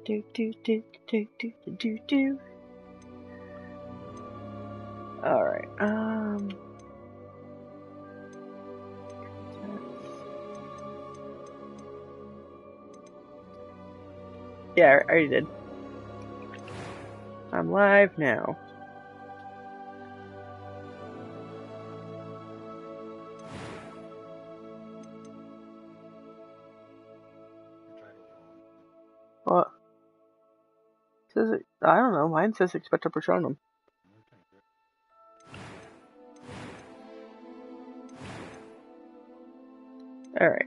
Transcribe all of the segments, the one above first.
Do do do do do do do do. All right. Yeah, I already did. I'm live now. What? Says it, I don't know. Mine says Expecto Patronum. All right.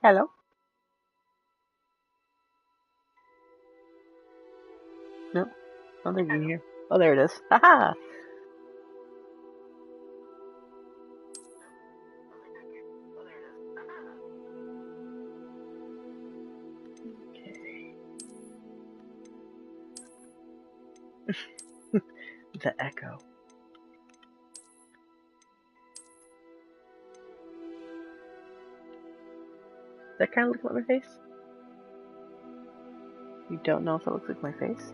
Hello. No, I don't think you can hear. Oh, there it is. Haha. Okay. The echo. Does that kind of look like my face? You don't know if it looks like my face?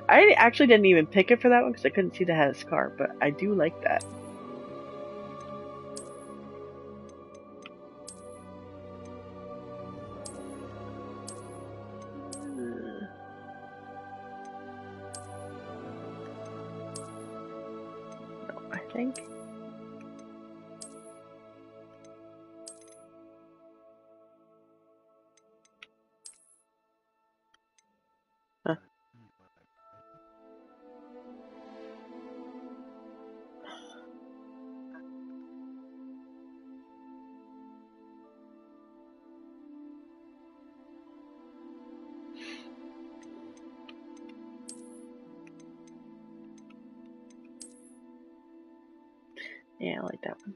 I actually didn't even pick it for that one because I couldn't see that it had a scar, but I do like that. No, I think. Huh. Yeah, I like that one.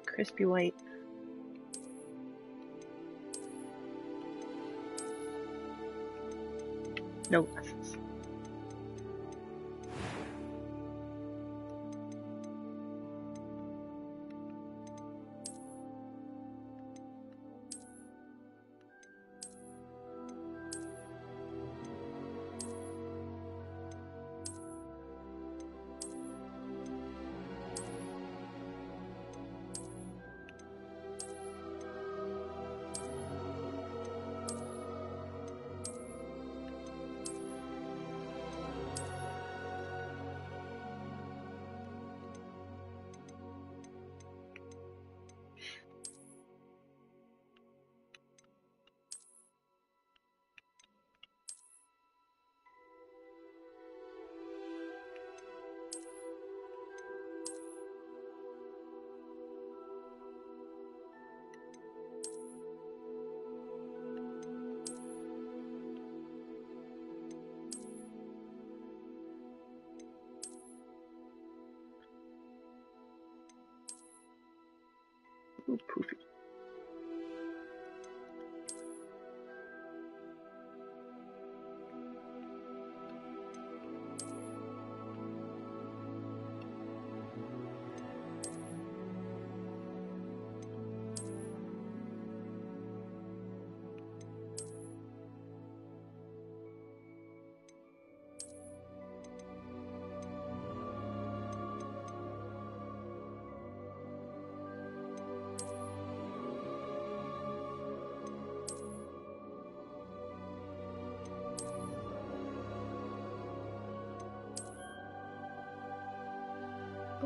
Crispy white. No glasses. Ooh, poofy.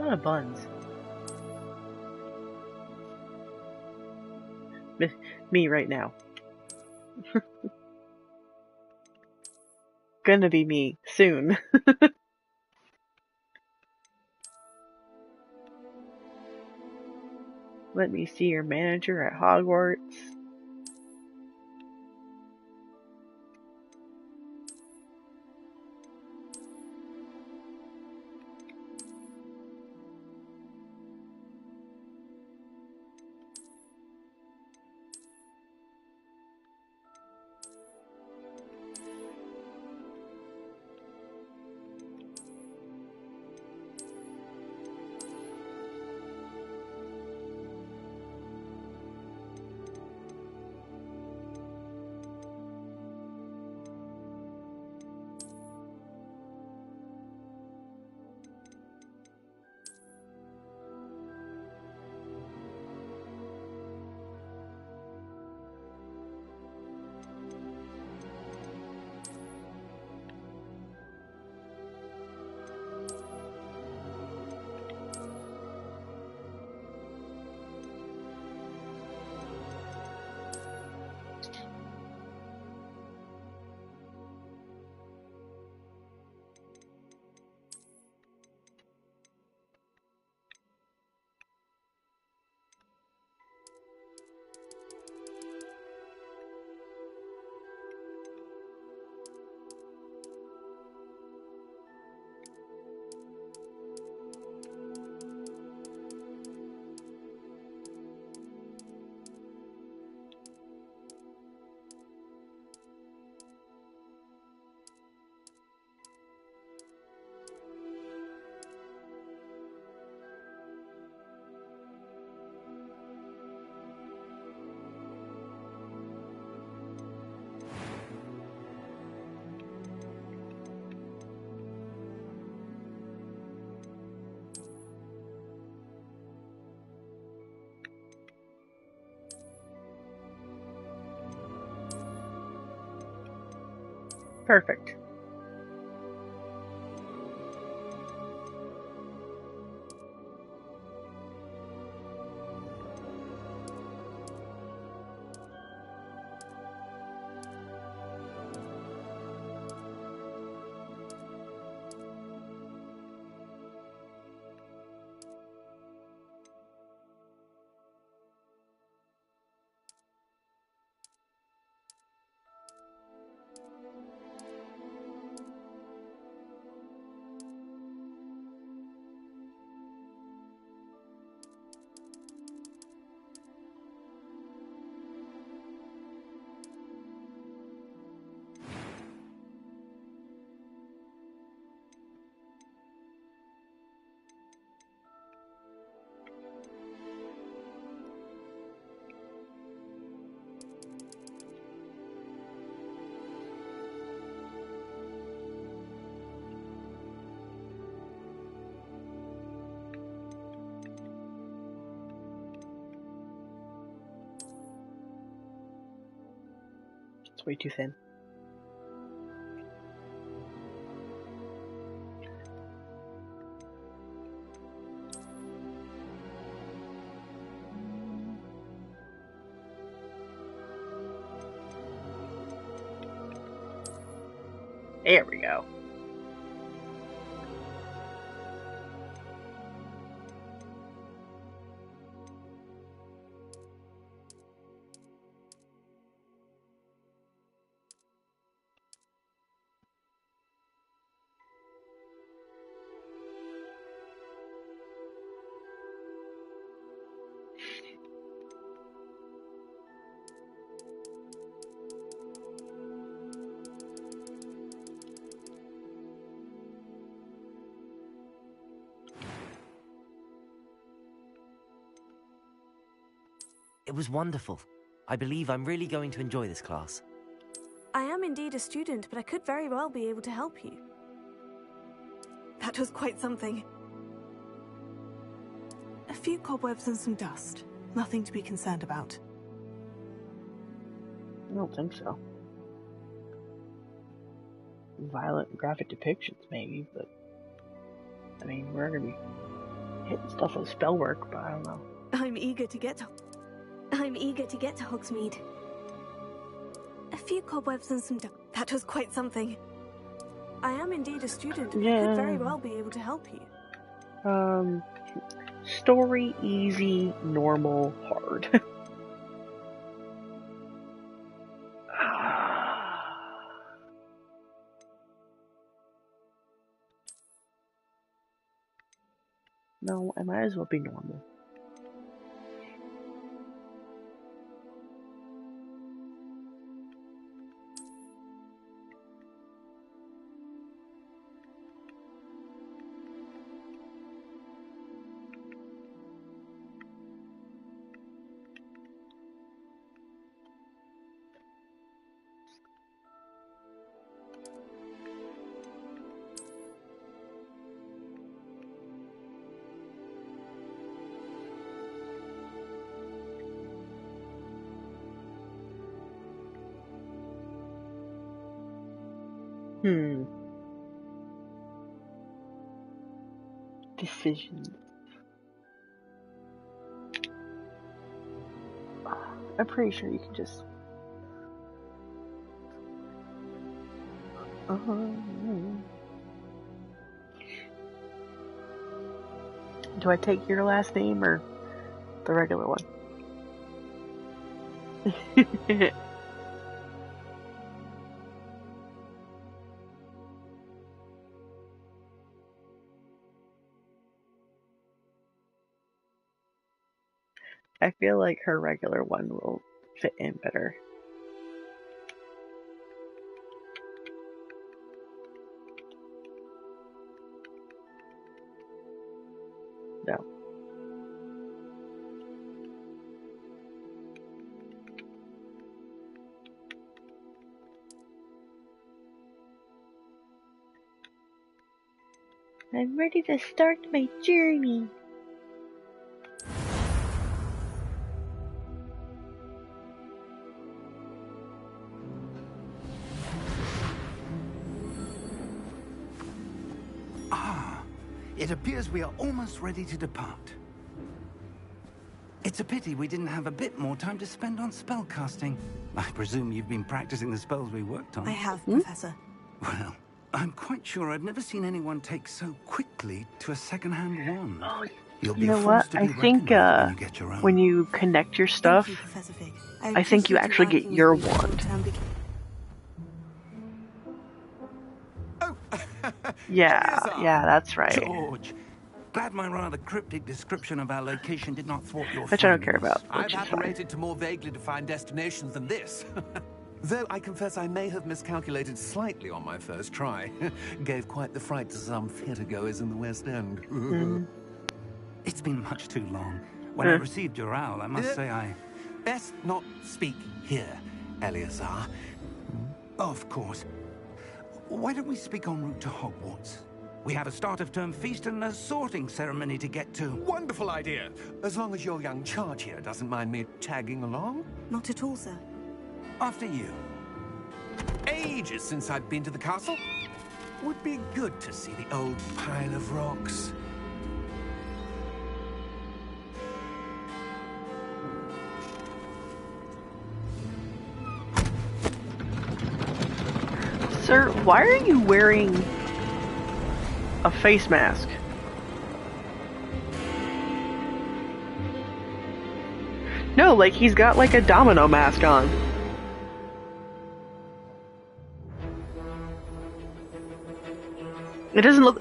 lot of buns. Me right now. Gonna be me soon. Let me see your manager at Hogwarts. Perfect. It's way too thin. There we go. It was wonderful. I believe I'm really going to enjoy this class. I am indeed a student, but I could very well be able to help you. That was quite something. A few cobwebs and some dust. Nothing to be concerned about. I don't think so. Violent graphic depictions, maybe, but I mean, we're gonna be hitting stuff with spell work, but I don't know. I'm eager to get to Hogsmeade. A few cobwebs and some that was quite something. I am indeed a student, and I could very well be able to help you. Story, easy, normal, hard. No, I might as well be normal. Decisions. I'm pretty sure you can just. Do I take your last name or the regular one? I feel like her regular one will fit in better. No. I'm ready to start my journey. It appears we are almost ready to depart. It's a pity we didn't have a bit more time to spend on spellcasting. I presume you've been practicing the spells we worked on. I have, Professor. Well, I'm quite sure I've never seen anyone take so quickly to a second-hand wand. Oh, You'll be you know what? I think when you connect your stuff, Thank you, Professor Fig. I think you actually get your wand. Yeah, that's right. George, glad my rather cryptic description of our location did not thwart your Which I don't care about. I've apparated to more vaguely defined destinations than this. Though I confess I may have miscalculated slightly on my first try. Gave quite the fright to some theatergoers in the West End. It's been much too long. When I received your owl, I must say I... Best not speak here, Eleazar. Of course. Why don't we speak en route to Hogwarts? We have a start-of-term feast and a sorting ceremony to get to. Wonderful idea. As long as your young charge here doesn't mind me tagging along. Not at all, sir. After you. Ages since I've been to the castle. Would be good to see the old pile of rocks. Sir, why are you wearing a face mask? No, like he's got like a domino mask on. It doesn't look...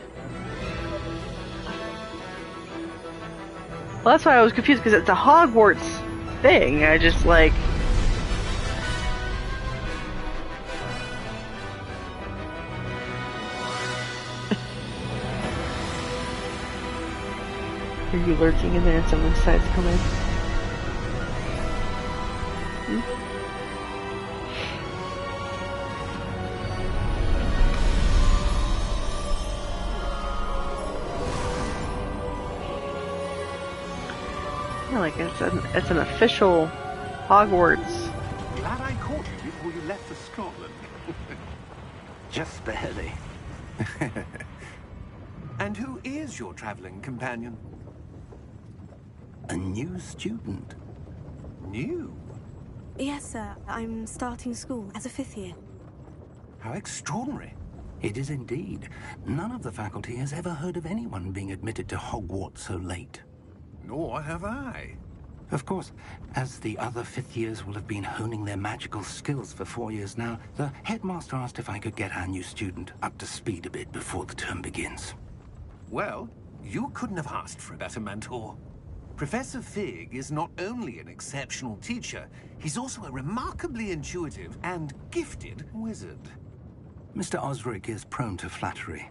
Well, that's why I was confused, because it's a Hogwarts thing. I just like... Are you lurking in there and someone decides to come in? Yeah, like it's an official Hogwarts. Glad I caught you before you left for Scotland. Just barely. And who is your traveling companion? A new student? New? Yes, sir. I'm starting school as a 5th year. How extraordinary. It is indeed. None of the faculty has ever heard of anyone being admitted to Hogwarts so late. Nor have I. Of course, as the other 5th years will have been honing their magical skills for 4 years now, the headmaster asked if I could get our new student up to speed a bit before the term begins. Well, you couldn't have asked for a better mentor. Professor Fig is not only an exceptional teacher, he's also a remarkably intuitive and gifted wizard. Mr. Osric is prone to flattery.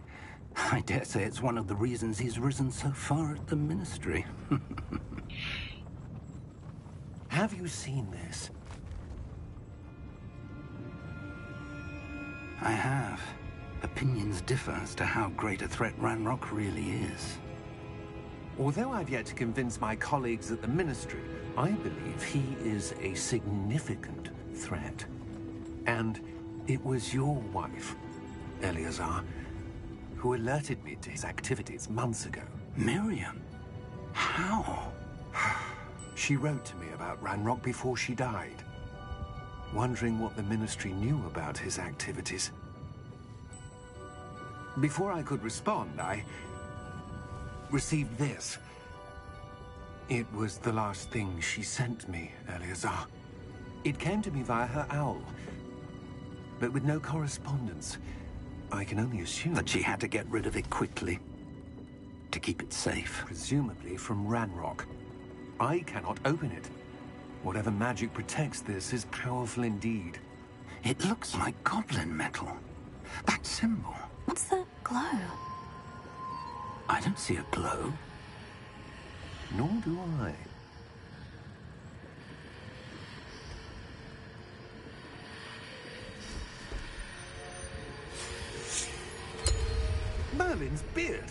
I dare say it's one of the reasons he's risen so far at the Ministry. Have you seen this? I have. Opinions differ as to how great a threat Ranrock really is. Although I've yet to convince my colleagues at the Ministry, I believe he is a significant threat. And it was your wife, Eleazar, who alerted me to his activities months ago. Miriam? How? She wrote to me about Ranrock before she died, wondering what the Ministry knew about his activities. Before I could respond, I received this. It was the last thing she sent me, Eleazar. It came to me via her owl, but with no correspondence. I can only assume That she had to get rid of it quickly, to keep it safe. presumably from Ranrock. I cannot open it. Whatever magic protects this is powerful indeed. It looks like goblin metal. That symbol. What's that glow? I don't see a glow. Nor do I. Merlin's beard.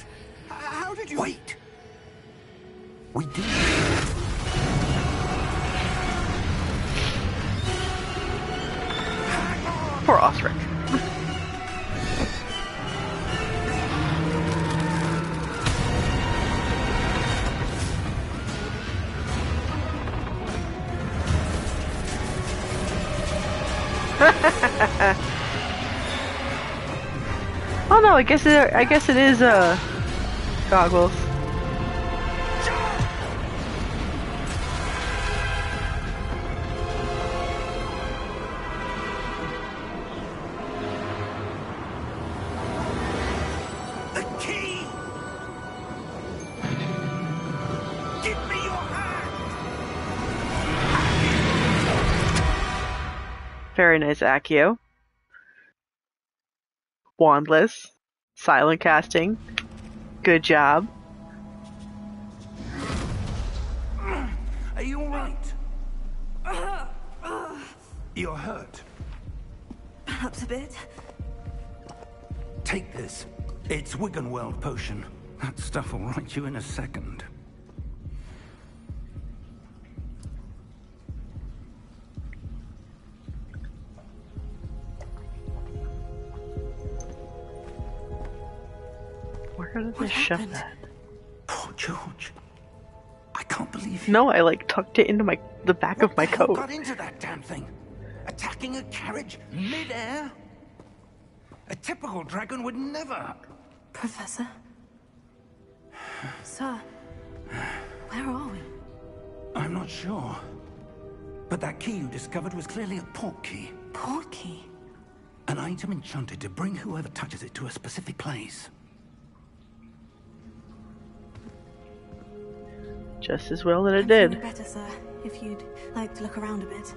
How did you... Wait! We did. Poor Osric. Oh no, I guess it is goggles. The key! Give me your hand! Very nice Accio. Wandless. Silent casting. Good job. Are you alright? You're hurt. Perhaps a bit. Take this. It's Wiggenweld potion. That stuff will right you in a second. Where did they What shove happened? that? Poor George. I can't believe No, I like tucked it into the back of my What the hell coat. got into that damn thing? Attacking a carriage mid-air? A typical dragon would never. Professor? Sir? Where are we? I'm not sure. But that key you discovered was clearly a port key. Port key? An item enchanted to bring whoever touches it to a specific place. Just as well that it I'm feeling did. better, sir. If you'd like to look around a bit.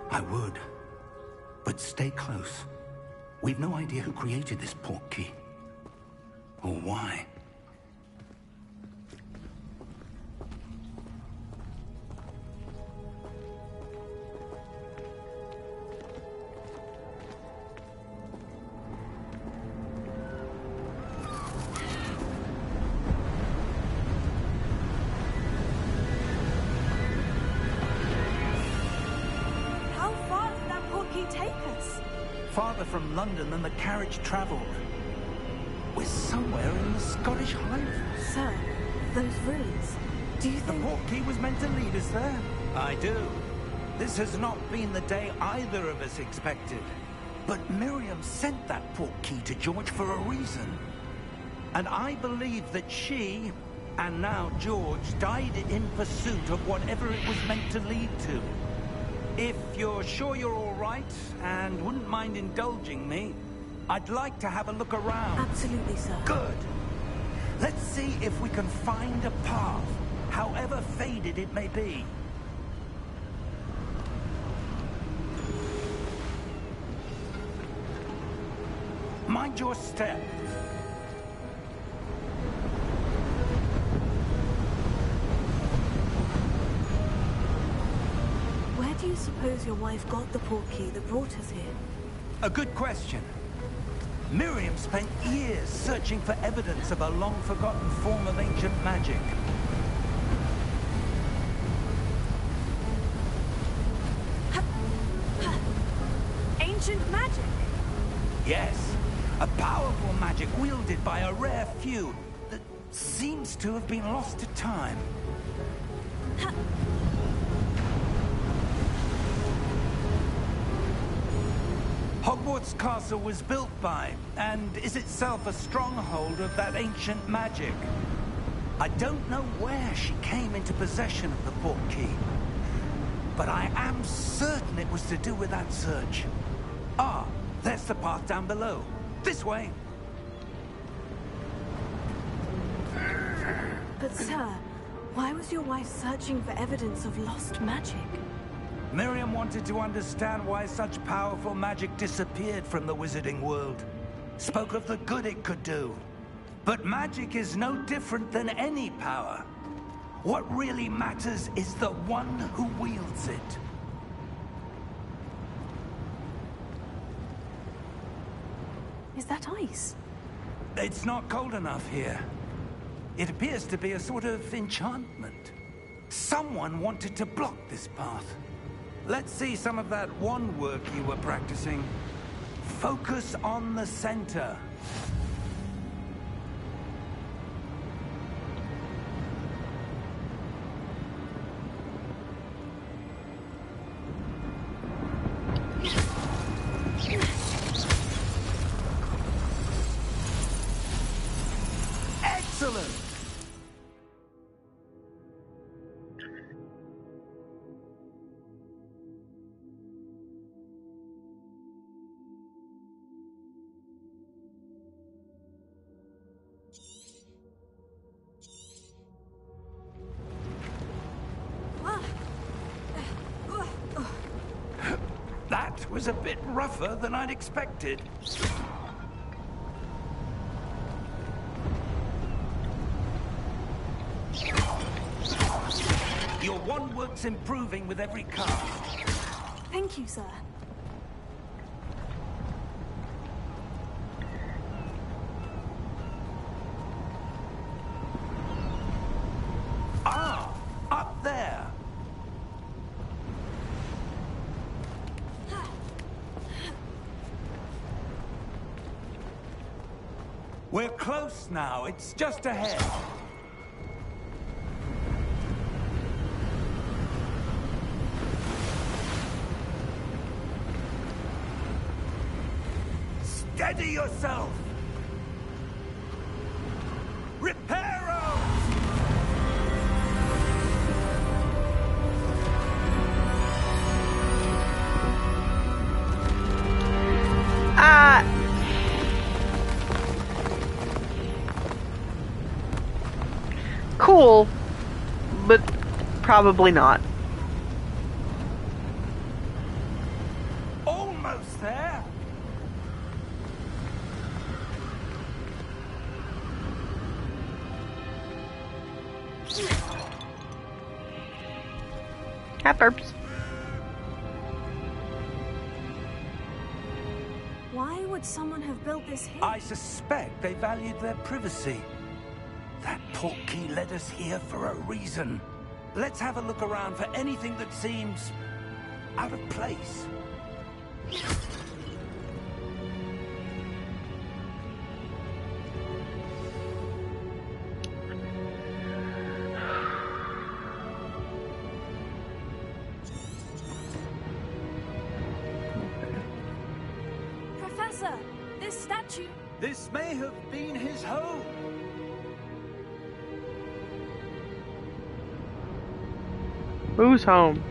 I would. But stay close. We've no idea who created this port key. Or why. How far did that port key take us? Farther from London than the carriage travelled. We're somewhere in the Scottish Highlands. Sir, those ruins. Do you The think... portkey was meant to lead us there? I do. This has not been the day either of us expected. But Miriam sent that portkey to George for a reason. And I believe that she, and now George, died in pursuit of whatever it was meant to lead to. If you're sure you're all right, and wouldn't mind indulging me, I'd like to have a look around. Absolutely, sir. Good. Let's see if we can find a path, however faded it may be. Mind your step. Where do you suppose your wife got the portkey that brought us here? A good question. Miriam spent years searching for evidence of a long-forgotten form of ancient magic. Ancient magic? Yes, a powerful magic wielded by a rare few that seems to have been lost to time. Hogwarts Castle was built by, and is itself a stronghold of that ancient magic. I don't know where she came into possession of the portkey, but I am certain it was to do with that search. Ah, there's the path down below. This way. But sir, why was your wife searching for evidence of lost magic? Miriam wanted to understand why such powerful magic disappeared from the wizarding world. Spoke of the good it could do. But magic is no different than any power. What really matters is the one who wields it. Is that ice? It's not cold enough here. It appears to be a sort of enchantment. Someone wanted to block this path. Let's see some of that wand work you were practicing. Focus on the center. Excellent! That was a bit rougher than I'd expected. Your wand work's improving with every cast. Thank you, sir. Ah, up there. We're close now. It's just ahead. Steady yourself! Reparo! Cool, but probably not. Almost there. Have burps. Why would someone have built this here? I suspect they valued their privacy. That portkey led us here for a reason. Let's have a look around for anything that seems out of place. sir. This statue... This may have been his home. Who's home?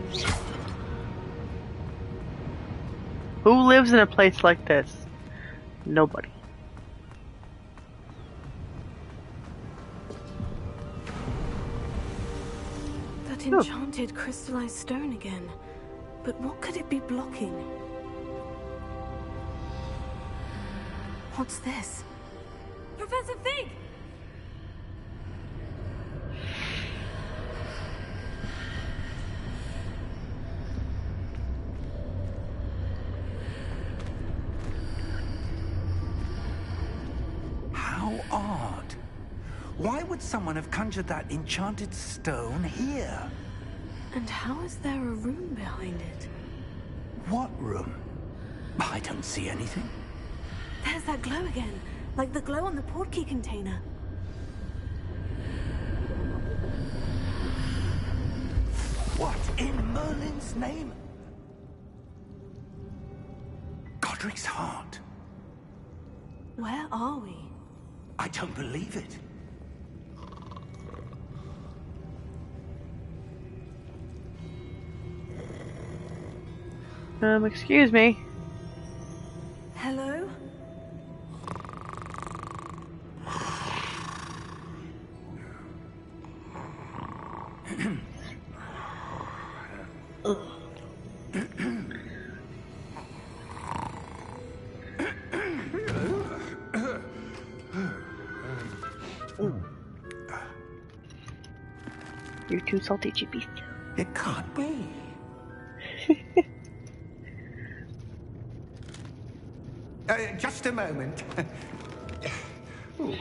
Who lives in a place like this? Nobody. That enchanted crystallized stone again. But what could it be blocking? What's this? Professor Fig! How odd. Why would someone have conjured that enchanted stone here? And how is there a room behind it? What room? I don't see anything. There's that glow again, like the glow on the portkey container. What in Merlin's name? Godric's heart. Where are we? I don't believe it. Excuse me. Hello? You're too salty, Chippy. It can't be. Just a moment. Ooh.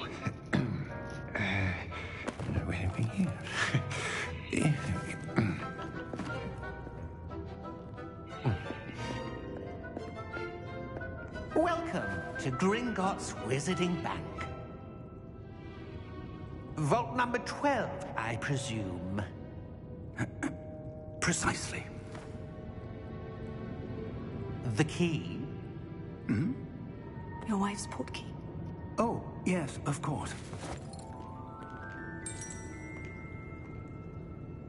Where are we here? Welcome to Gringotts Wizarding Bank. Vault number 12, I presume. Precisely. The key? Hmm? Your wife's portkey. Oh, yes, of course.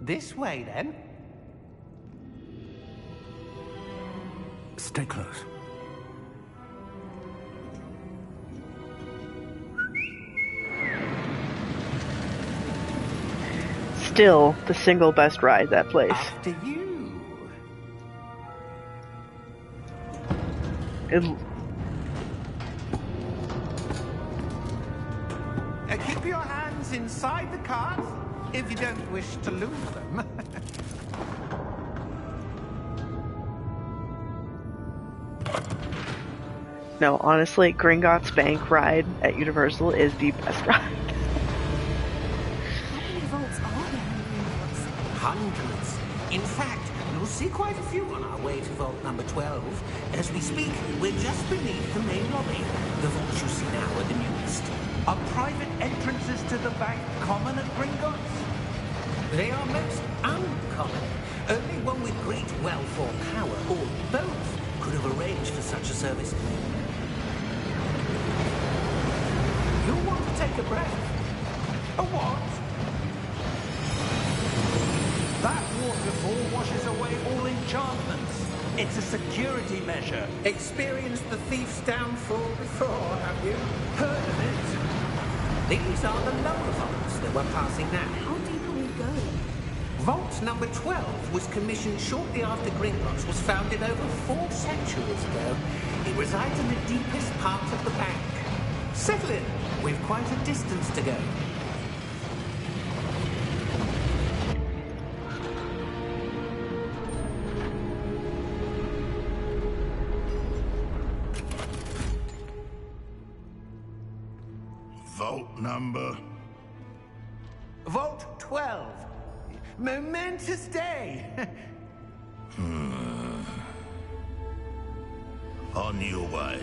This way, then. Stay close. Still the single best ride, that place. After you. Keep your hands inside the cart if you don't wish to lose them. No, honestly, Gringotts Bank ride at Universal is the best ride. How many vaults are there in Gringotts? Hundreds. In fact, you'll see quite a few on our way to vault number 12. As we speak, we're just beneath the main lobby. The vaults you see now are the newest. Are private entrances to the bank common at Gringotts? They are most uncommon. Only one with great wealth or power, or both, could have arranged for such a service. You'll want to take a breath. A what? That waterfall washes away all enchantments. It's a security measure. Experienced the thief's downfall before, have you? Heard of it? These are the lower vaults that we're passing now. How deep are we going? Vault number 12 was commissioned shortly after Gringotts was founded over 4 centuries ago. It resides in the deepest part of the bank. Settle in. We've quite a distance to go. Vault number? Vault 12. Momentous day. On your way.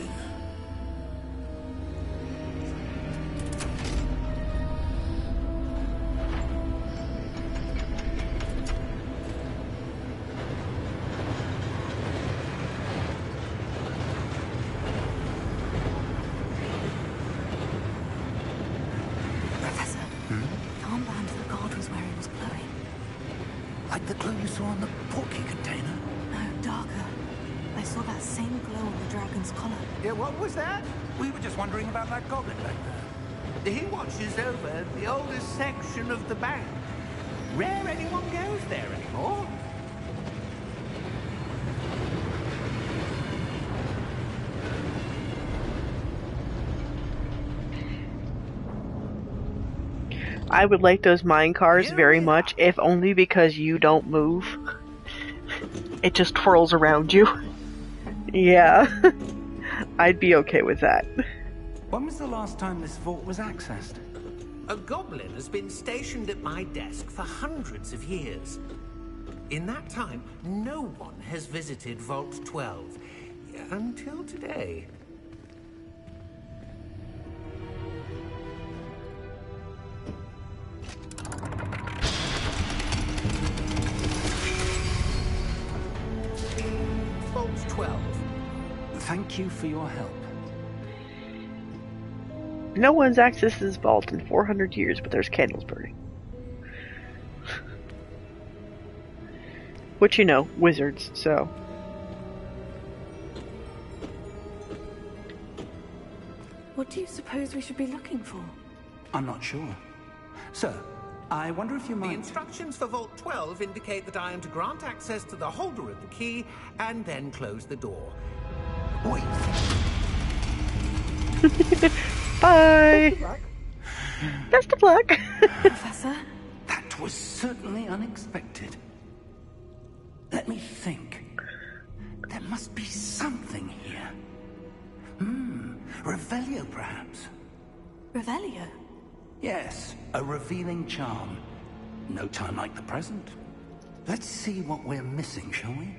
the glow you saw on the portkey container? No, darker. I saw that same glow on the dragon's collar. Yeah, what was that? We were just wondering about that goblin back there. He watches over the oldest section of the bank. Rare anyone goes there anymore. I would like those mine cars very much, if only because you don't move. It just twirls around you. Yeah. I'd be okay with that. When was the last time this vault was accessed? A goblin has been stationed at my desk for hundreds of years. In that time, no one has visited Vault 12. Until today. Vault 12. Thank you for your help. No one's accessed this vault in 400 years, but there's candles burning. Which, you know, wizards, so. What do you suppose we should be looking for? I'm not sure. Sir, I wonder if you might... The instructions for Vault 12 indicate that I am to grant access to the holder of the key and then close the door. Wait. Bye! Best of luck! Professor? That was certainly unexpected. Let me think. There must be something here. Revelio, perhaps. Revelio? Yes, a revealing charm. No time like the present. Let's see what we're missing, shall we?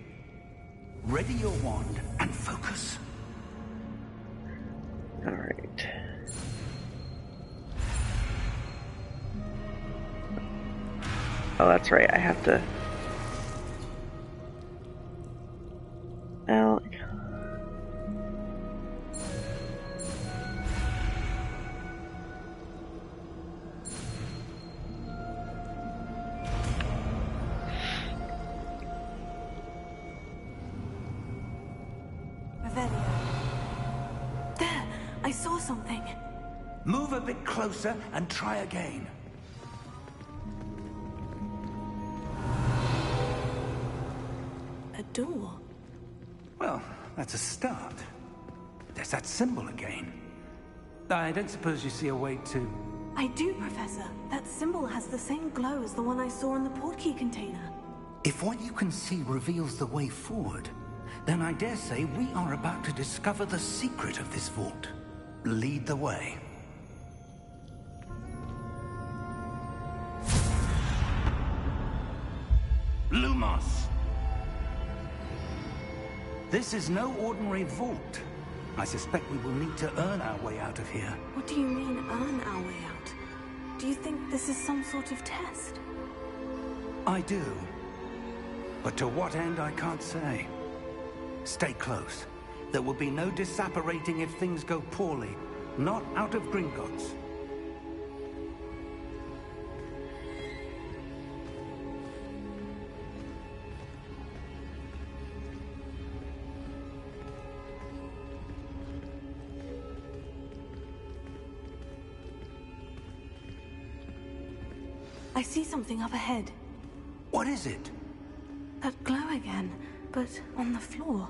Ready your wand and focus. Alright. Oh, that's right, I have to... L... Revelio. There! I saw something. Move a bit closer and try again. A door. Well, that's a start. There's that symbol again. I don't suppose you see a way to... I do, Professor. That symbol has the same glow as the one I saw in the portkey container. If what you can see reveals the way forward, then I dare say we are about to discover the secret of this vault. Lead the way. Lumos! This is no ordinary vault. I suspect we will need to earn our way out of here. What do you mean, earn our way out? Do you think this is some sort of test? I do. But to what end, I can't say. Stay close. There will be no disapparating if things go poorly. Not out of Gringotts. I see something up ahead. What is it? That glow again, but on the floor.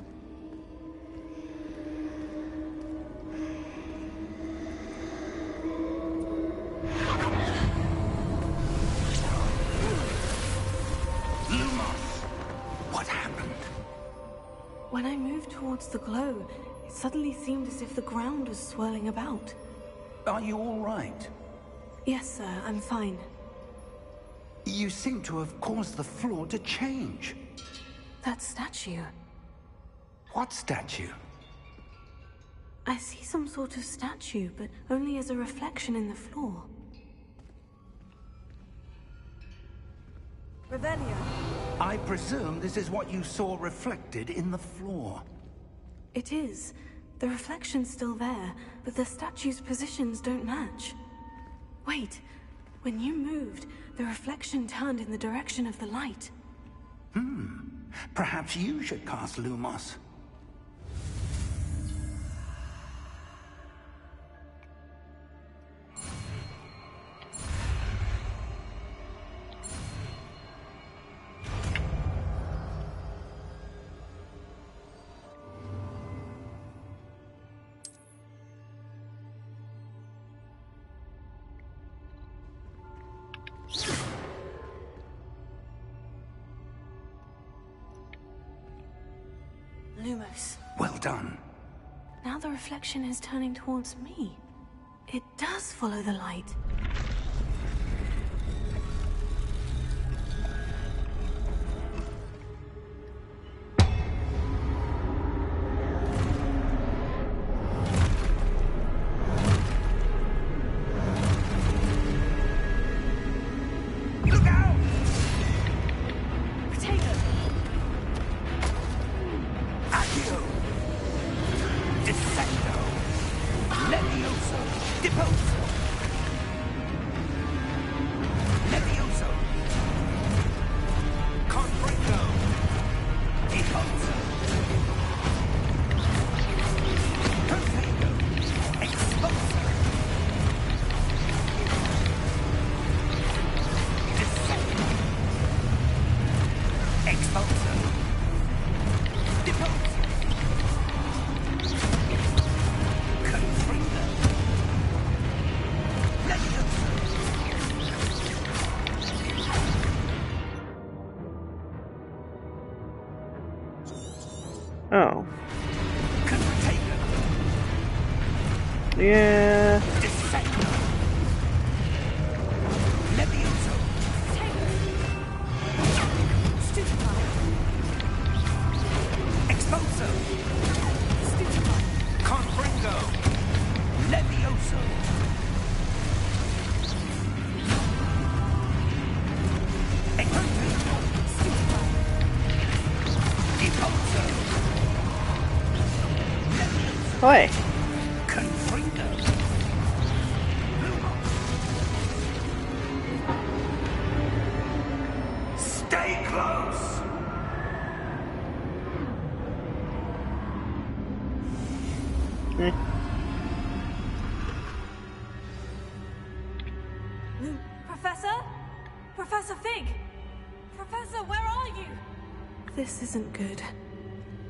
Lumos! What happened? When I moved towards the glow, it suddenly seemed as if the ground was swirling about. Are you all right? Yes, sir, I'm fine. You seem to have caused the floor to change. That statue. What statue? I see some sort of statue, but only as a reflection in the floor. Revelio. I presume this is what you saw reflected in the floor. It is. The reflection's still there, but the statue's positions don't match. Wait. When you moved, the reflection turned in the direction of the light. Perhaps you should cast Lumos. Lumos. Well done. Now the reflection is turning towards me. It does follow the light. Oh. Yeah. Oi. Stay close. Professor? Professor Fig? Professor, where are you? This isn't good.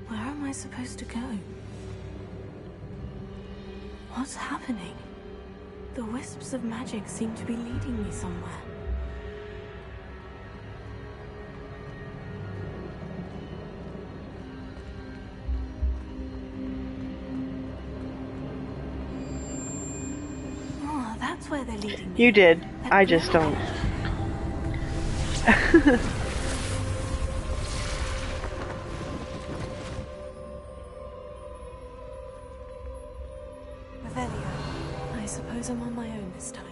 Where am I supposed to go? What's happening? The wisps of magic seem to be leading me somewhere. Oh, that's where they're leading me. You did. I just don't. I suppose I'm on my own this time.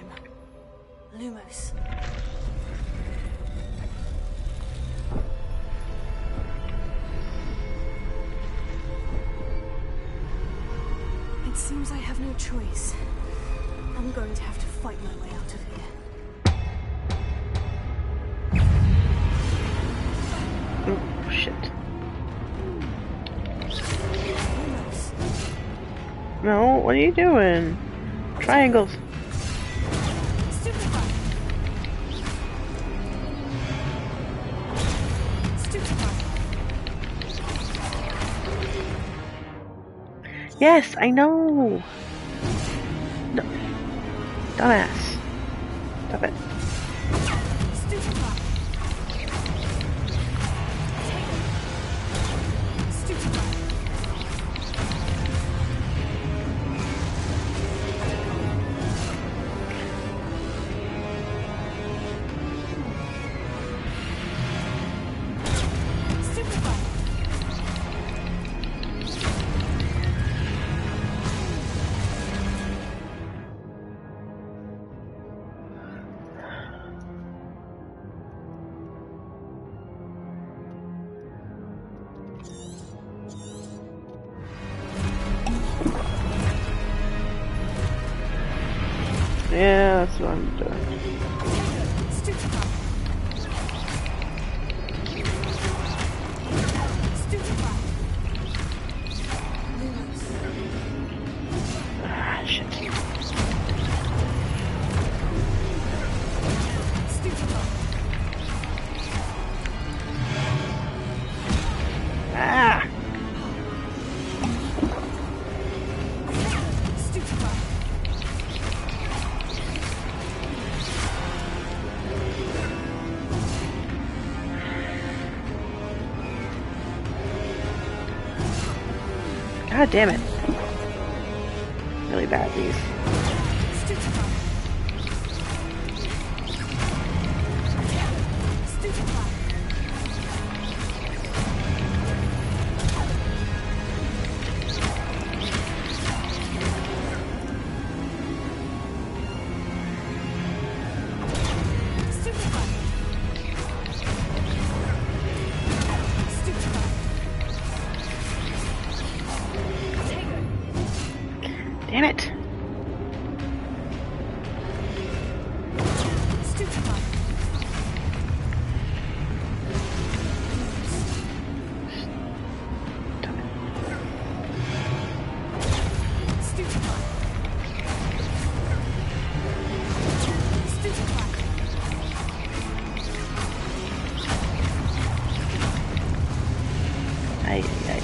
Lumos. It seems I have no choice. I'm going to have to fight my way out of here. Oh, shit. Lumos. No, what are you doing? Triangles. Yes, I know. No. Dumbass. Stop it. Yeah, that's what I'm doing. God damn it. Really bad, these. Damn it. Ay, ay, ay.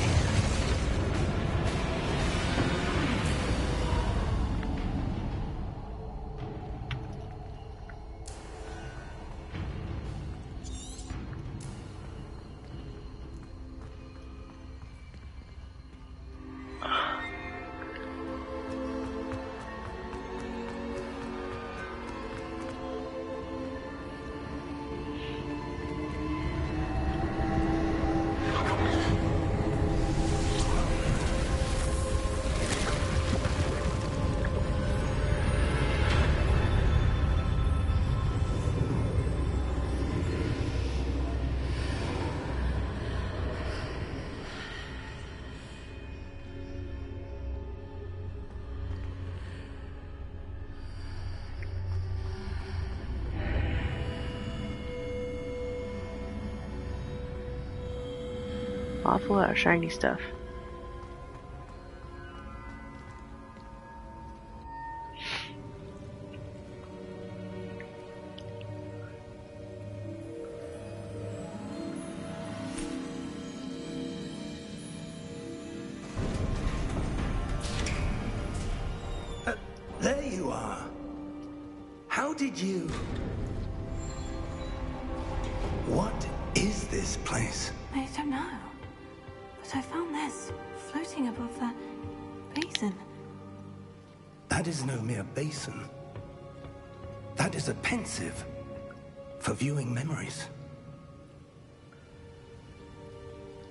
Awful lot of shiny stuff. There you are. How did you... What is this place? I don't know. But I found this floating above that basin. That is no mere basin. That is a pensive for viewing memories.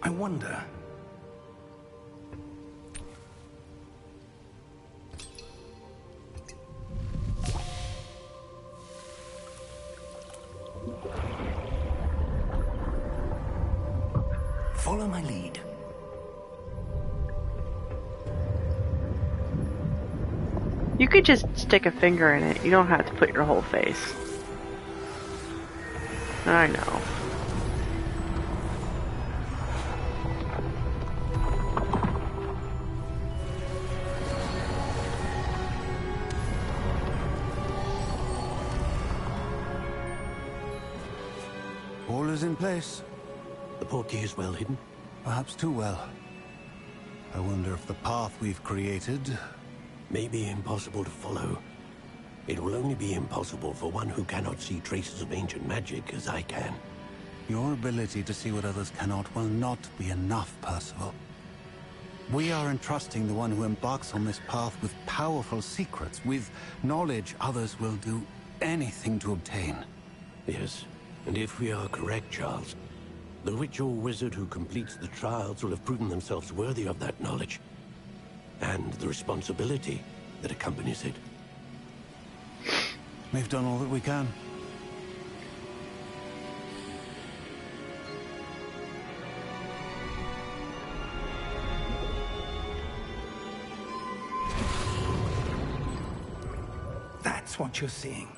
I wonder... Follow my lead. You could just stick a finger in it. You don't have to put your whole face. I know. All is in place. The portkey is well hidden? Perhaps too well. I wonder if the path we've created... may be impossible to follow. It will only be impossible for one who cannot see traces of ancient magic as I can. Your ability to see what others cannot will not be enough, Percival. We are entrusting the one who embarks on this path with powerful secrets, with knowledge others will do anything to obtain. Yes, and if we are correct, Charles, the witch or wizard who completes the trials will have proven themselves worthy of that knowledge, and the responsibility that accompanies it. We've done all that we can. That's what you're seeing.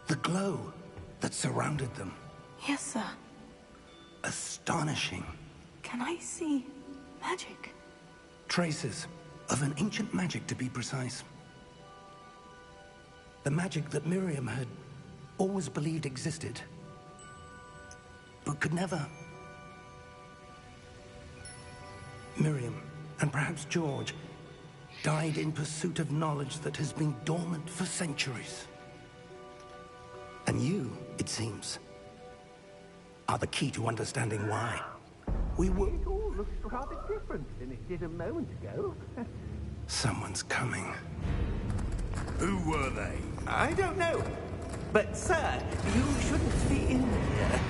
The glow that surrounded them. Yes, sir. Astonishing. Can I see magic? Traces of an ancient magic, to be precise. The magic that Miriam had always believed existed, but could never. Miriam, and perhaps George, died in pursuit of knowledge that has been dormant for centuries. And you, it seems, are the key to understanding why. We were... It all looks rather different than it did a moment ago. Someone's coming. Who were they? I don't know. But, sir, you shouldn't be in here.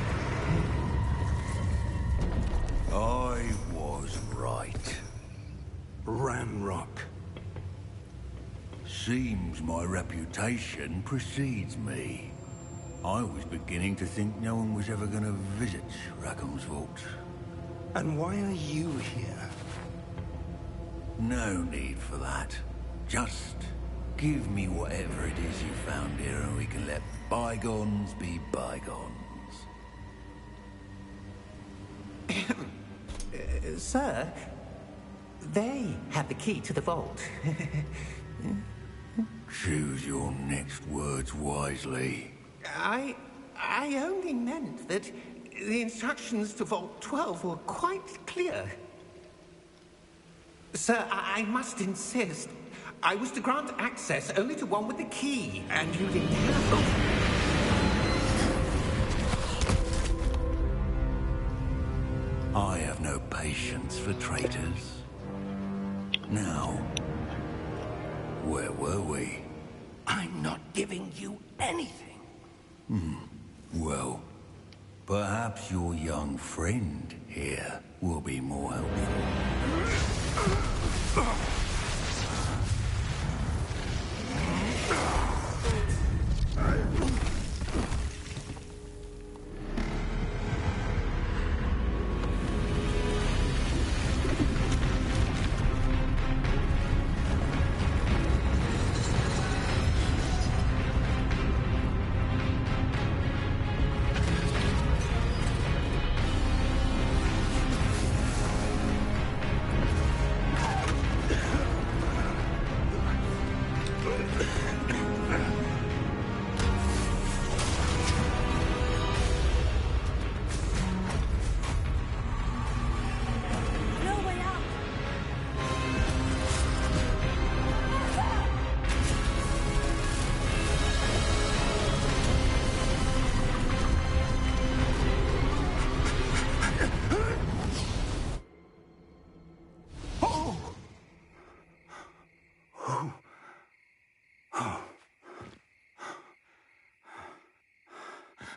I was right. Ranrock. Seems my reputation precedes me. I was beginning to think no one was ever going to visit Rackham's vault. And why are you here? No need for that. Just give me whatever it is you found here and we can let bygones be bygones. Sir, they have the key to the vault. Choose your next words wisely. I only meant that the instructions to Vault 12 were quite clear. Sir, I must insist. I was to grant access only to one with the key, and you didn't have I have no patience for traitors. Now, where were we? I'm not giving you anything. Well, perhaps your young friend here will be more helpful.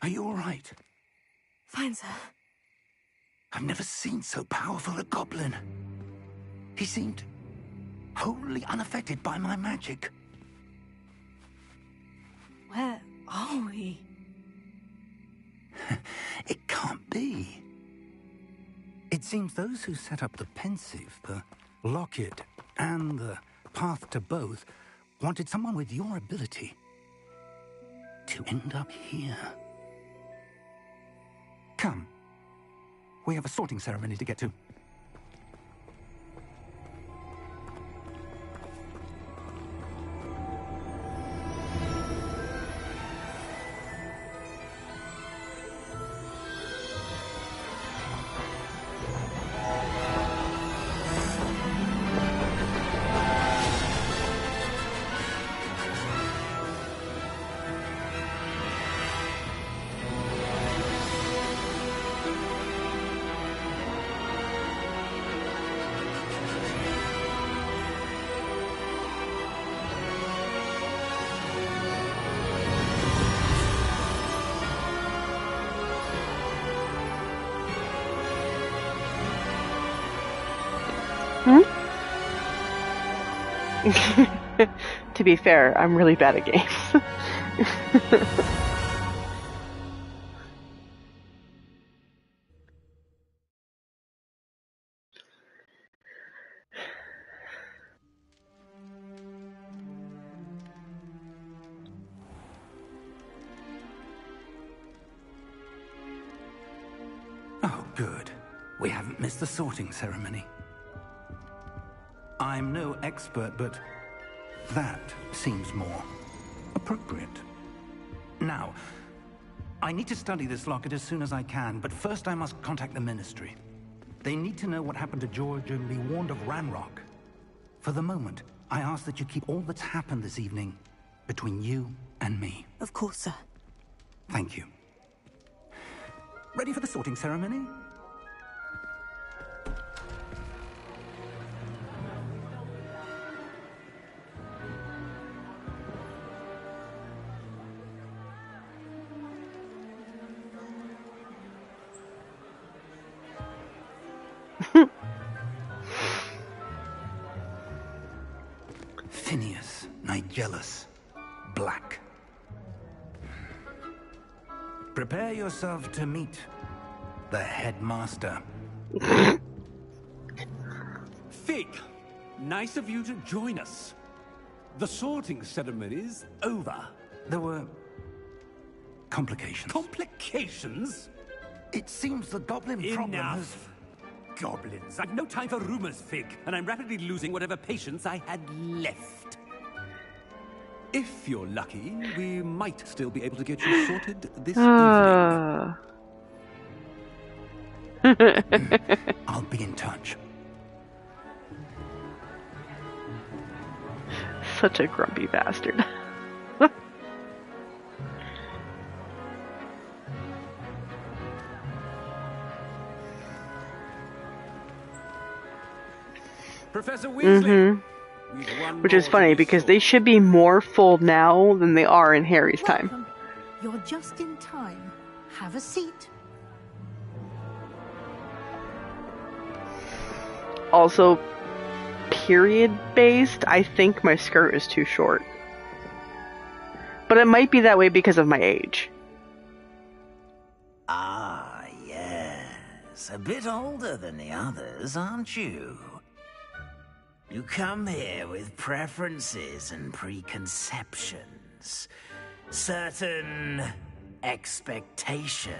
Are you all right? Fine, sir. I've never seen so powerful a goblin. He seemed wholly unaffected by my magic. Where are we? It can't be. It seems those who set up the Pensive, the Locket, and the Path to Both wanted someone with your ability to end up here. Come. We have a sorting ceremony to get to. To be fair, I'm really bad at games. Oh, good. We haven't missed the sorting ceremony. I'm no expert, but that seems more appropriate. Now, I need to study this locket as soon as I can, but first I must contact the Ministry. They need to know what happened to George and be warned of Ranrock. For the moment, I ask that you keep all that's happened this evening between you and me. Of course, sir. Thank you. Ready for the sorting ceremony? Phineas, Nigellus, Black. Prepare yourself to meet the headmaster. Fig, nice of you to join us. The sorting ceremony's over. There were complications. Complications? It seems the goblin problem has... Enough. Goblins. I've no time for rumors, Fig, and I'm rapidly losing whatever patience I had left. If you're lucky, we might still be able to get you sorted this evening. I'll be in touch. Such a grumpy bastard. Professor Weasley. Which is funny because they should be more full now than they are in Harry's time. Welcome. You're just in time. Have a seat. Also, period based, I think my skirt is too short. But it might be that way because of my age. Ah, yes. A bit older than the others, aren't you? You come here with preferences and preconceptions. Certain expectations.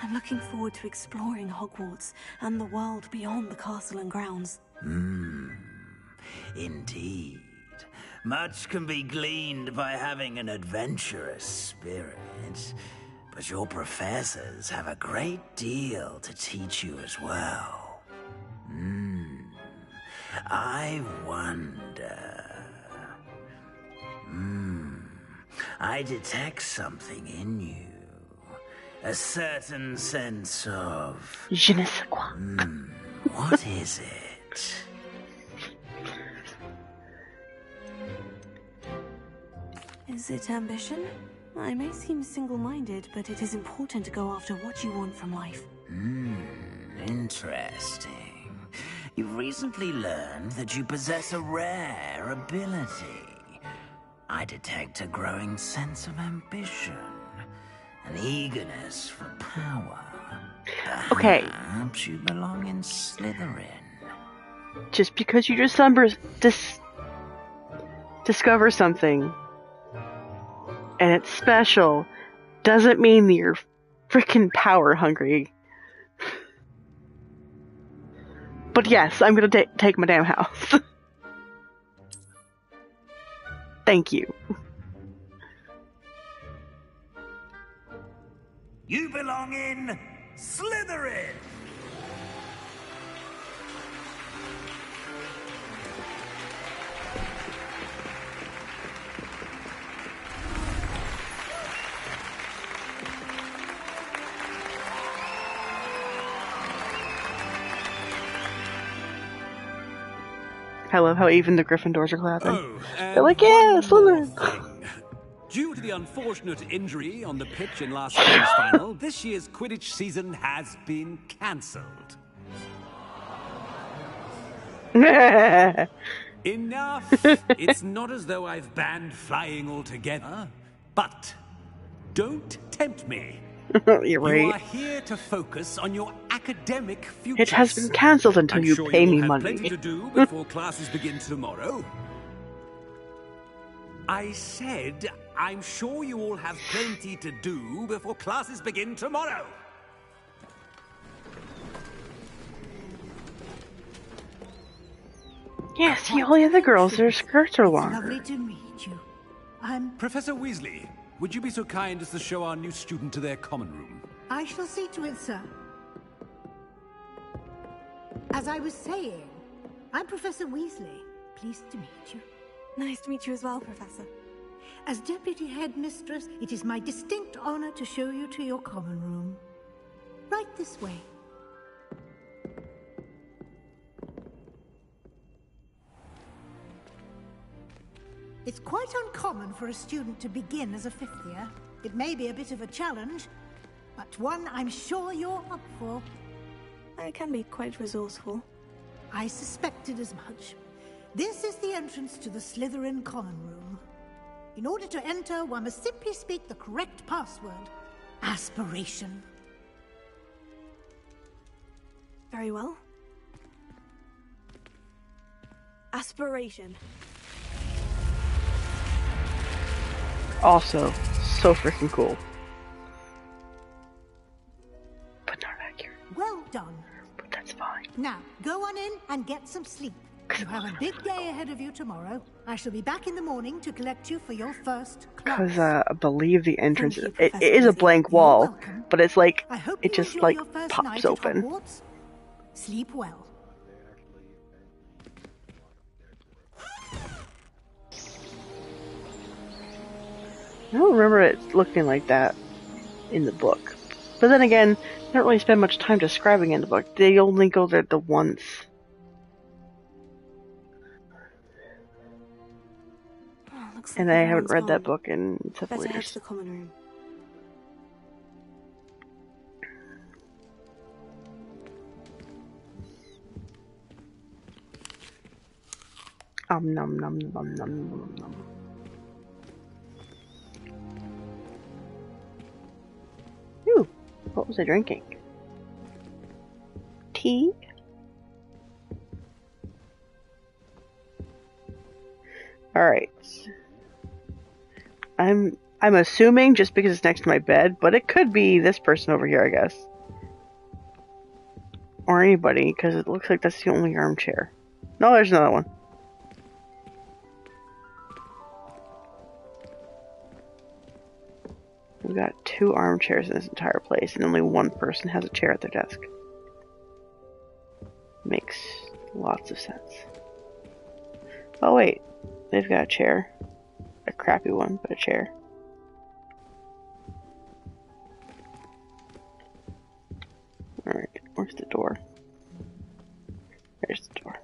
I'm looking forward to exploring Hogwarts and the world beyond the castle and grounds. Indeed. Much can be gleaned by having an adventurous spirit, but your professors have a great deal to teach you as well. I wonder... I detect something in you. A certain sense of... Je ne sais quoi. What is it? Is it ambition? I may seem single-minded, but it is important to go after what you want from life. Interesting. You've recently learned that you possess a rare ability. I detect a growing sense of ambition, an eagerness for power. Okay. Perhaps you belong in Slytherin. Just because you just discover something and it's special doesn't mean that you're freaking power hungry. But yes, I'm gonna take my damn house. Thank you. You belong in Slytherin! I love how even the Gryffindors are clapping. Oh, They're like, yeah, Slytherin! Due to the unfortunate injury on the pitch in last spring's final, this year's Quidditch season has been cancelled. Enough! It's not as though I've banned flying altogether, but don't tempt me. You're right. You are here to focus on your academic future. It has been cancelled until you sure pay you me will have money. plenty to do before classes begin tomorrow. I said, I'm sure you all have plenty to do before classes begin tomorrow. Yeah, see, all the other girls, their skirts are It's longer. lovely to meet you. I'm Professor Weasley, would you be so kind as to show our new student to their common room? I shall see to it, sir. As I was saying, I'm Professor Weasley. Pleased to meet you. Nice to meet you as well, Professor. As Deputy Headmistress, it is my distinct honor to show you to your common room. Right this way. It's quite uncommon for a student to begin as a fifth year. It may be a bit of a challenge, but one I'm sure you're up for. I can be quite resourceful. I suspected as much. This is the entrance to the Slytherin common room. In order to enter, one must simply speak the correct password. Aspiration. Very well. Aspiration. Also, so freaking cool. But not accurate. Well done. But that's fine. Now, go on in and get some sleep. You have a big day ahead of you tomorrow. I shall be back in the morning to collect you for your first class. Because I believe the entrance it is a blank wall, but it's like it just like pops open. Sleep well. I don't remember it looking like that in the book. But then again, they don't really spend much time describing it in the book. They only go there the once. And I haven't read that book in several years. Better head years. to the common room. Nom nom nom nom nom nom. Ooh, what was I drinking? Tea? Alright. I'm assuming just because it's next to my bed, but it could be this person over here, I guess. Or anybody, because it looks like that's the only armchair. No, there's another one. We've got 2 armchairs in this entire place, and only one person has a chair at their desk. Makes lots of sense. Oh wait, they've got a chair. A crappy one, but a chair. Alright, where's the door? There's the door.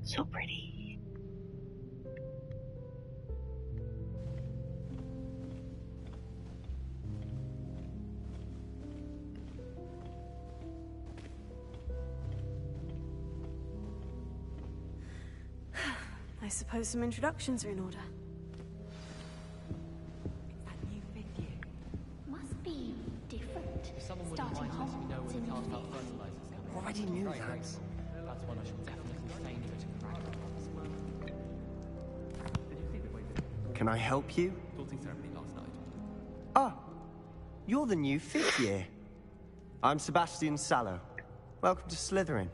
So pretty. I suppose some introductions are in order. Must be different. Someone would Starting like to hot let me know when and the cars start fertilizers coming. Already knew that. That's one I should definitely feign it in practice. Can I help you? Daunting ceremony last night. Ah, you're the new 5th year. I'm Sebastian Sallow. Welcome to Slytherin.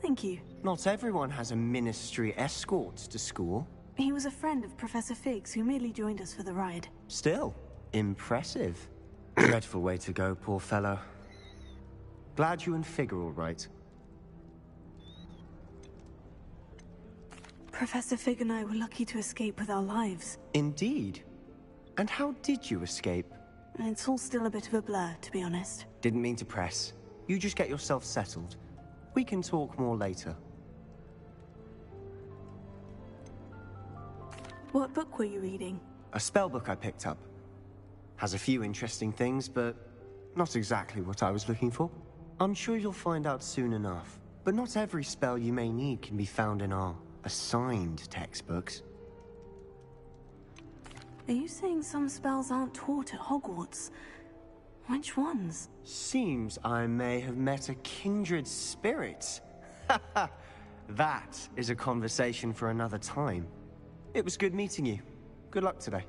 Thank you. Not everyone has a ministry escort to school. He was a friend of Professor Fig's who merely joined us for the ride. Still, impressive. Dreadful way to go, poor fellow. Glad you and Fig are all right. Professor Fig and I were lucky to escape with our lives. Indeed. And how did you escape? It's all still a bit of a blur, to be honest. Didn't mean to press. You just get yourself settled. We can talk more later. What book were you reading? A spell book I picked up. Has a few interesting things, but not exactly what I was looking for. I'm sure you'll find out soon enough. But not every spell you may need can be found in our assigned textbooks. Are you saying some spells aren't taught at Hogwarts? Which ones? Seems I may have met a kindred spirit. That is a conversation for another time. It was good meeting you. Good luck today.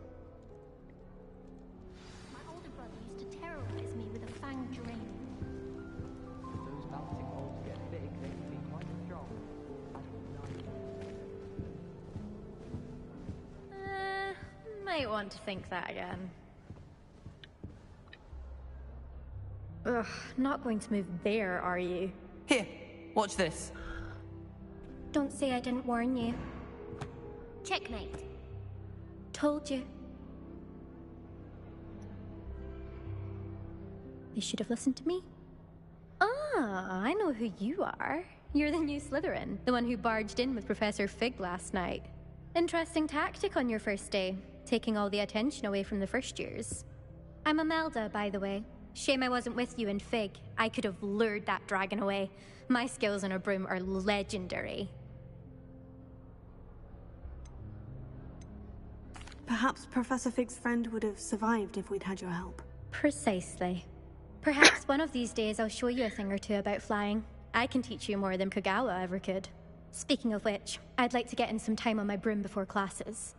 might want to think that again. Ugh, not going to move there, are you? Here, watch this. Don't say I didn't warn you. Checkmate. Told you. They should have listened to me. Ah, I know who you are. You're the new Slytherin, the one who barged in with Professor Fig last night. Interesting tactic on your first day, taking all the attention away from the first years. I'm Imelda, by the way. Shame I wasn't with you in Fig. I could have lured that dragon away. My skills on a broom are legendary. Perhaps Professor Fig's friend would have survived if we'd had your help. Precisely. Perhaps one of these days I'll show you a thing or two about flying. I can teach you more than Kagawa ever could. Speaking of which, I'd like to get in some time on my broom before classes.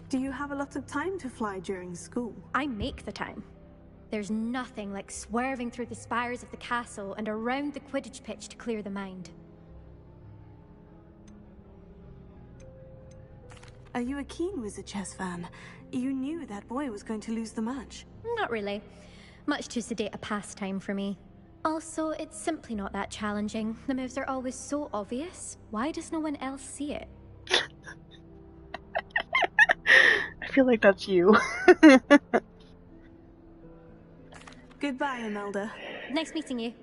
Do you have a lot of time to fly during school? I make the time. There's nothing like swerving through the spires of the castle and around the Quidditch pitch to clear the mind. Are you a keen Wizard chess fan? You knew that boy was going to lose the match. Not really. Much too sedate a pastime for me. Also, it's simply not that challenging. The moves are always so obvious. Why does no one else see it? I feel like that's you. Goodbye, Imelda. Nice meeting you.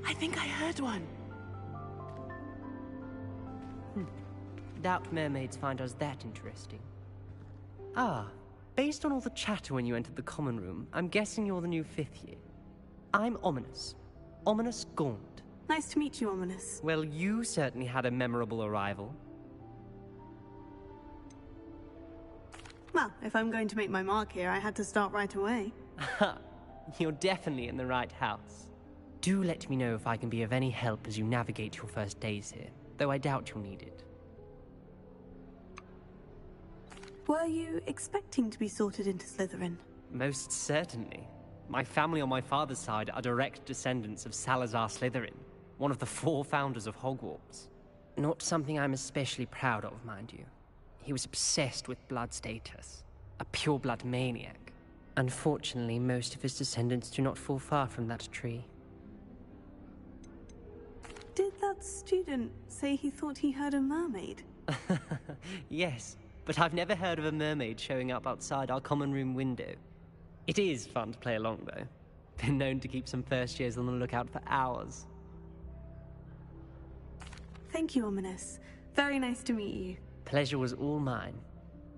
I think I heard one. Doubt mermaids find us that interesting. Ah, based on all the chatter when you entered the common room, I'm guessing you're the new 5th year. I'm Ominous. Ominous Gaunt. Nice to meet you, Ominous. Well, you certainly had a memorable arrival. Well, if I'm going to make my mark here, I had to start right away. You're definitely in the right house. Do let me know if I can be of any help as you navigate your first days here, though I doubt you'll need it. Were you expecting to be sorted into Slytherin? Most certainly. My family on my father's side are direct descendants of Salazar Slytherin, one of the 4 founders of Hogwarts. Not something I'm especially proud of, mind you. He was obsessed with blood status, a pure-blood maniac. Unfortunately, most of his descendants do not fall far from that tree. Did that student say he thought he heard a mermaid? Yes, but I've never heard of a mermaid showing up outside our common room window. It is fun to play along, though. Been known to keep some first years on the lookout for hours. Thank you, Ominous. Very nice to meet you. Pleasure was all mine.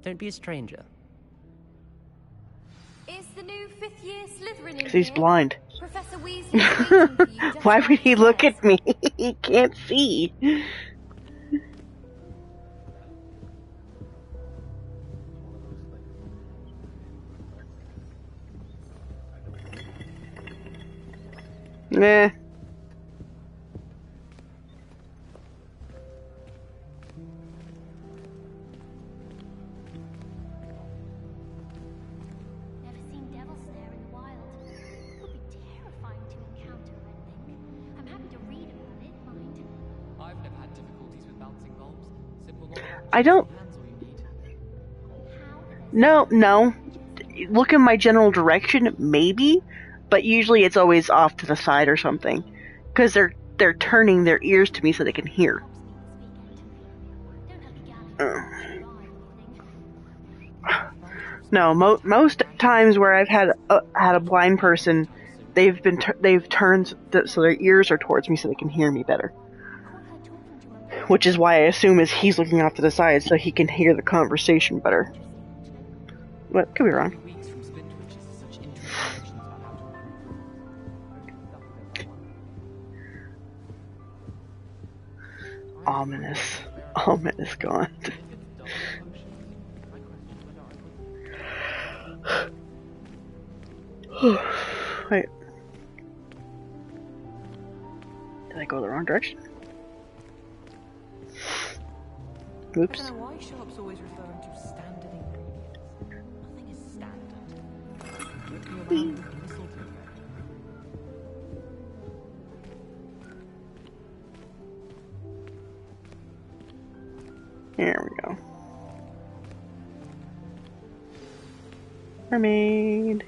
Don't be a stranger. Is the new 5th year Slytherin in He's here? blind. Professor Weasley is waiting for you just Why would he look at me? He can't see. Nah. Never seen devils there in the wild. Would be terrifying to encounter, I think. I'm happy to read about it, mind. I've never had difficulties with bouncing bulbs. Simple logic. I don't. No. Look in my general direction, maybe, but usually it's always off to the side or something, because they're turning their ears to me so they can hear. No, most times where I've had a blind person, they've turned so their ears are towards me so they can hear me better. Which is why I assume is he's looking off to the side so he can hear the conversation better. What? Could be wrong. Ominous gone. Wait. Did I go the wrong direction? Oops. I don't know why shops always referring to standard ingredients. Nothing is standard. There we go. Mermaid.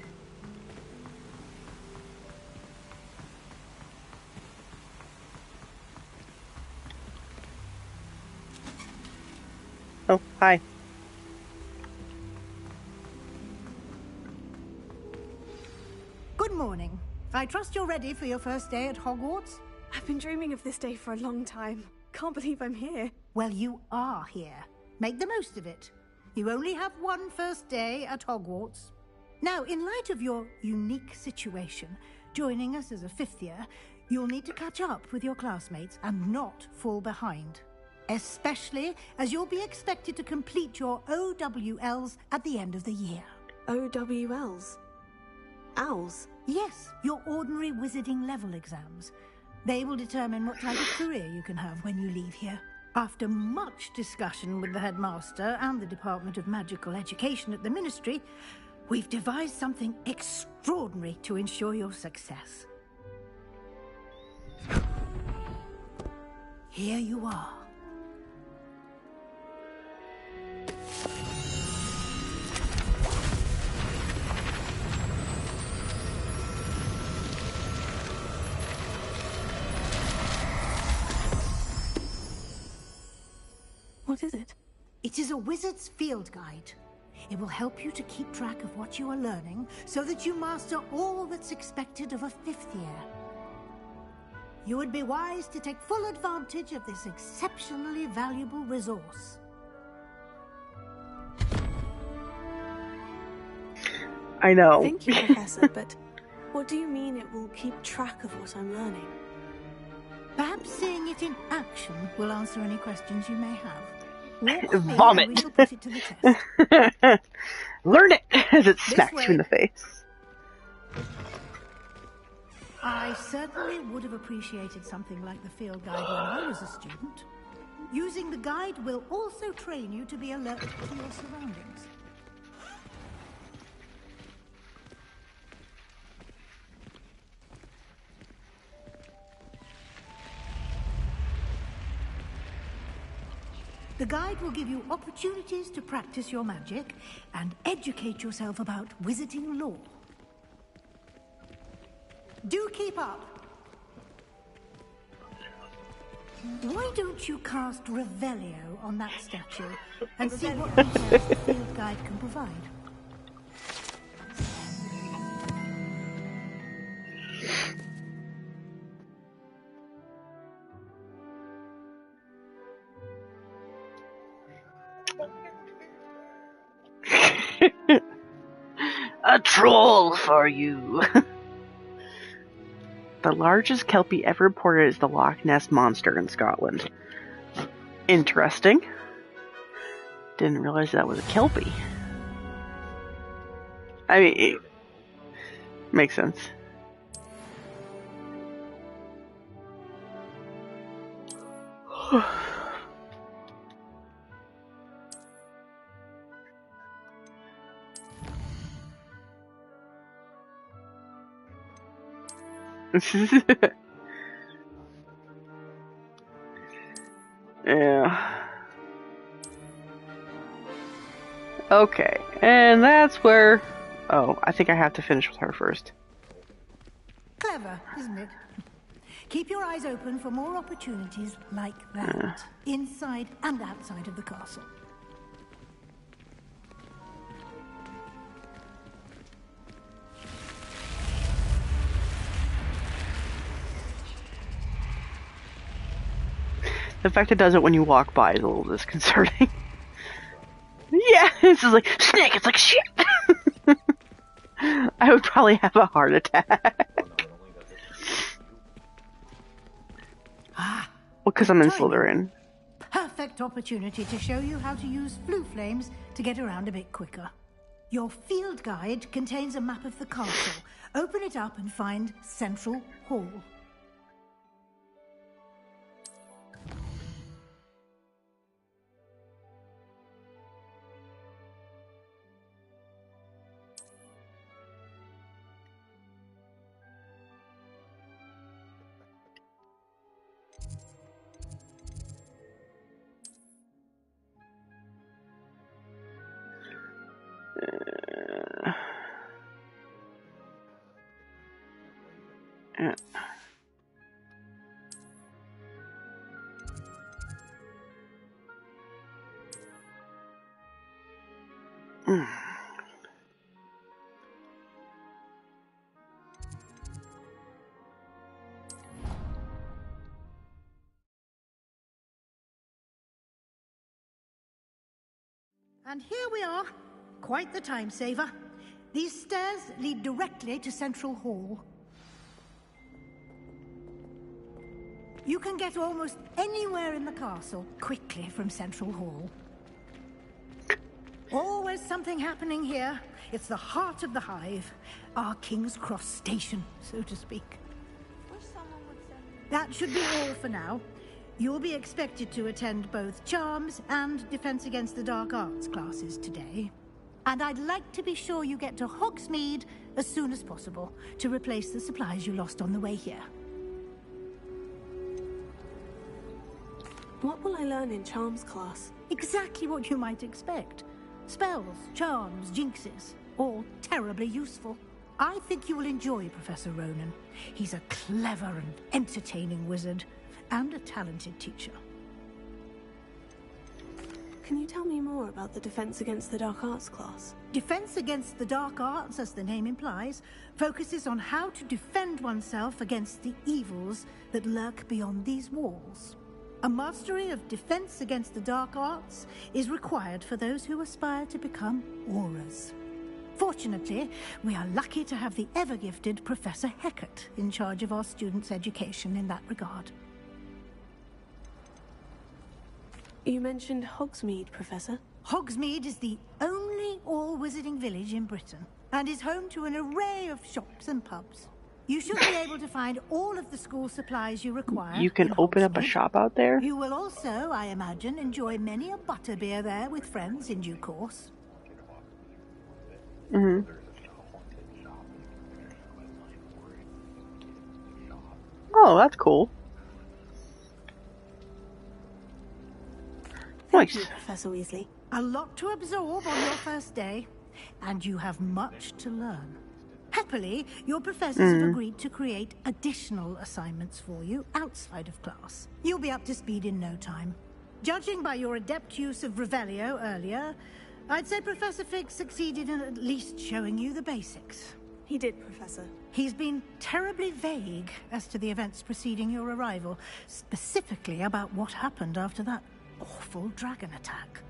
Oh, hi. Good morning. I trust you're ready for your first day at Hogwarts? I've been dreaming of this day for a long time. Can't believe I'm here. Well, you are here. Make the most of it. You only have one first day at Hogwarts. Now, in light of your unique situation, joining us as a fifth year, you'll need to catch up with your classmates and not fall behind. Especially as you'll be expected to complete your OWLs at the end of the year. OWLs? Owls? Yes, your ordinary wizarding level exams. They will determine what type of career you can have when you leave here. After much discussion with the headmaster and the Department of Magical Education at the Ministry, we've devised something extraordinary to ensure your success. Here you are. What is it? It is a wizard's field guide. It will help you to keep track of what you are learning so that you master all that's expected of a fifth year. You would be wise to take full advantage of this exceptionally valuable resource. I know. Thank you, Professor, but what do you mean it will keep track of what I'm learning? Perhaps seeing it in action will answer any questions you may have. Vomit. We shall put it to the test. Learn it as it smacks you in the face. I certainly would have appreciated something like the field guide when I was a student. Using the guide will also train you to be alert to your surroundings. The guide will give you opportunities to practice your magic and educate yourself about wizarding lore. Do keep up. Why don't you cast Revelio on that statue and see what details the field guide can provide? A troll for you. The largest kelpie ever reported is the Loch Ness Monster in Scotland. Interesting. Didn't realize that was a kelpie. I mean, it makes sense. Yeah. Okay, and that's where... Oh, I think I have to finish with her first. Clever, isn't it? Keep your eyes open for more opportunities like that, inside and outside of the castle. The fact it does it when you walk by is a little disconcerting. Yeah, it's just like, snake, it's like, shit! I would probably have a heart attack. Well, because I'm in Slytherin. Perfect opportunity to show you how to use flue flames to get around a bit quicker. Your field guide contains a map of the castle. Open it up and find Central Hall. And here we are. Quite the time saver. These stairs lead directly to Central Hall. You can get almost anywhere in the castle quickly from Central Hall. Always something happening here. It's the heart of the hive. Our King's Cross station, so to speak. That should be all for now. You'll be expected to attend both Charms and Defense Against the Dark Arts classes today. And I'd like to be sure you get to Hogsmeade as soon as possible to replace the supplies you lost on the way here. What will I learn in Charms class? Exactly what you might expect. Spells, charms, jinxes, all terribly useful. I think you will enjoy Professor Ronan. He's a clever and entertaining wizard, and a talented teacher. Can you tell me more about the Defense Against the Dark Arts class? Defense Against the Dark Arts, as the name implies, focuses on how to defend oneself against the evils that lurk beyond these walls. A mastery of Defense Against the Dark Arts is required for those who aspire to become Aurors. Fortunately, we are lucky to have the ever-gifted Professor Hecat in charge of our students' education in that regard. You mentioned Hogsmeade, Professor. Hogsmeade is the only all-wizarding village in Britain, and is home to an array of shops and pubs. You should be able to find all of the school supplies you require. You can open up a shop out there? You will also, I imagine, enjoy many a butterbeer there with friends in due course. Mm-hmm. Oh, that's cool. Thank you, Professor Weasley. A lot to absorb on your first day, and you have much to learn. Happily, your professors have agreed to create additional assignments for you outside of class. You'll be up to speed in no time. Judging by your adept use of Revelio earlier, I'd say Professor Fig succeeded in at least showing you the basics. He did, Professor. He's been terribly vague as to the events preceding your arrival, specifically about what happened after that awful dragon attack.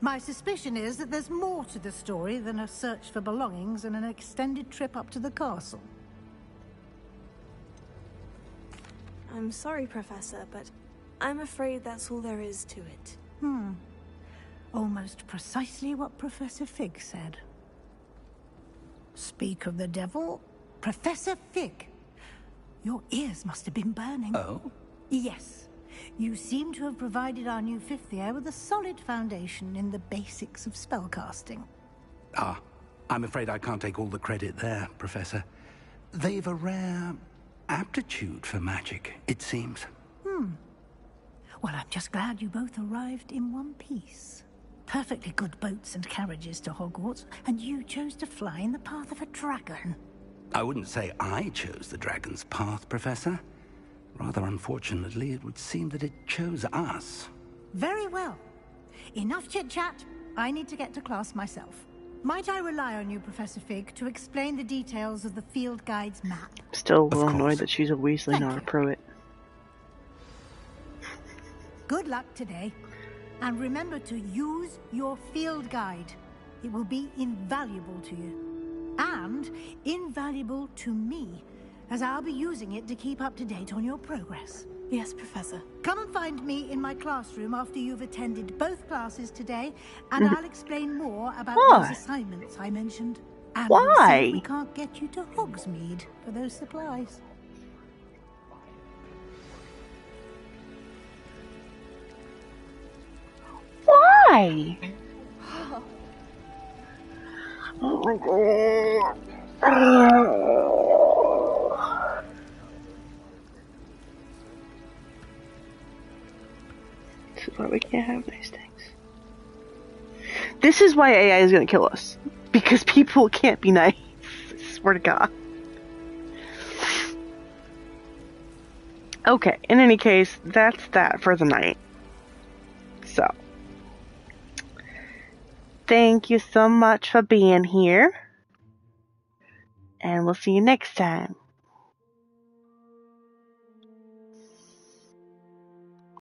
My suspicion is that there's more to the story than a search for belongings and an extended trip up to the castle. I'm sorry, Professor, but I'm afraid that's all there is to it. Almost precisely what Professor Fig said. Speak of the devil, Professor Fig. Your ears must have been burning. Oh? Yes. You seem to have provided our new fifth year with a solid foundation in the basics of spellcasting. Ah, I'm afraid I can't take all the credit there, Professor. They've a rare aptitude for magic, it seems. Well, I'm just glad you both arrived in one piece. Perfectly good boats and carriages to Hogwarts, and you chose to fly in the path of a dragon. I wouldn't say I chose the dragon's path, Professor. Rather unfortunately, it would seem that it chose us. Very well. Enough chit-chat. I need to get to class myself. Might I rely on you, Professor Fig, to explain the details of the field guide's map? Still a little annoyed that she's a Weasley, not a Pruitt. Good luck today. And remember to use your field guide. It will be invaluable to you. And invaluable to me, as I'll be using it to keep up to date on your progress. Yes, Professor. Come and find me in my classroom after you've attended both classes today, and I'll explain more about those assignments I mentioned. And we'll see if we can't get you to Hogsmeade for those supplies. Why? Oh my god. This is why we can't have nice things. This is why AI is gonna kill us. Because people can't be nice. I swear to God. Okay, in any case, that's that for the night. So, thank you so much for being here. And we'll see you next time.